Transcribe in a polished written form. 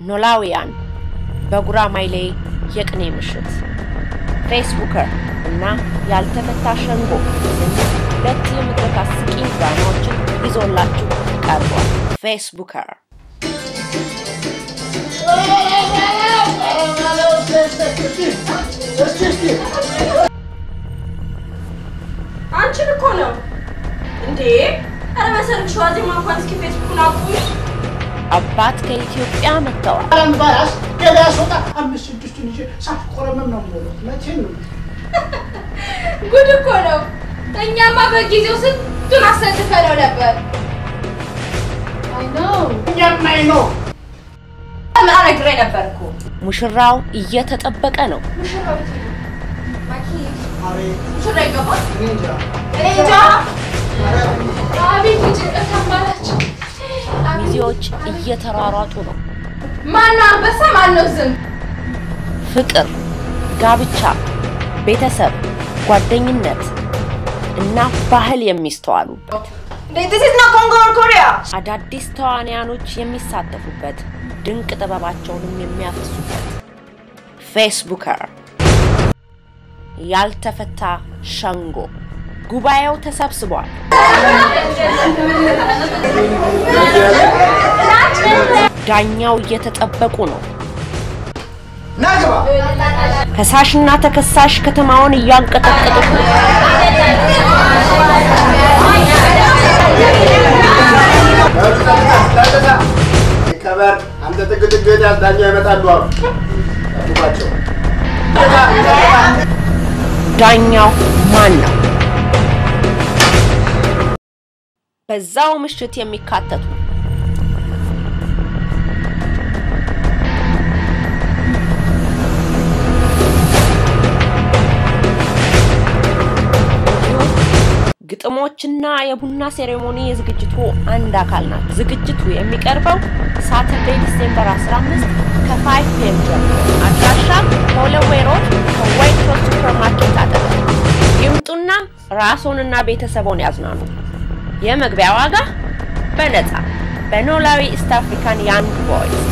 ኖላዊያን በጉራማይሌ የቅኔ ምሽት ፌስቡከር እና ያልተፈታ ሸንጎ ሁለት የመድረክ አስቂኝ ድራማዎችን ይዞላችሁ ቀርቧል። ፌስቡከር አንቺን እኮ ነው እንዴ? አረ መሰልሽ ዋዜማ እንኳን እስኪ ፌስቡክን አቁሚ። አባት ከኢትዮጵያ መጥተዋል። አምባራስ ገዳሶታ አምስት ስድስቱን ይዤ ሳትቆረመም ነው የምውለው። መቼ ነው ጉድ እኮ ነው። እኛማ በጊዜው ስንቱን አሰልፈነው ነበር። አይ ነው አረግሬ ነበር እኮ። ሙሽራው እየተጠበቀ ነው። ሙሽራው ማኪ አሬ ሙሽራ ይገባል። እንጃ አቤት ጭንቀት አማራጭ። ሚዜዎች እየተሯሯጡ ነው። ማነው አንበሳ ማነው ዝም? ፍቅር፣ ጋብቻ፣ ቤተሰብ፣ ጓደኝነት እና ባህል የሚስተዋሉበት This is not Congo or Korea. አዳዲስ ተዋናዮች የሚሳተፉበት ድንቅ ጥበባቸውንም የሚያፈሱበት ፌስቡከር ያልተፈታ ሸንጎ ጉባኤው ተሰብስቧል። ዳኛው እየተጠበቁ ነው። ናግባ ከሳሽና ተከሳሽ ከተማውን እያንቀጠቀጡ ነው። ከበር አንተ ተግድግድ ያዳኛ ይመጣሉ አሉ አጥቷቸው። ዳኛው ማን ነው? በዛው ምሽት የሚካተቱ ግጥሞችና የቡና ሴሬሞኒ የዝግጅቱ አንድ አካል ናቸው። ዝግጅቱ የሚቀርበው ሳተርዴይ ዲሴምበር 15 ከ5 PM ጀምሮ አድራሻ ሆሎዌይ ሮድ ከዋይት ሮዝ ሱፐርማርኬት አጠገብ። ይምጡና ራስዎንና ቤተሰቦን ያዝናኑ። የመግቢያ ዋጋ በነፃ በኖላዊ ኢስት አፍሪካን ያንግ ቦይስ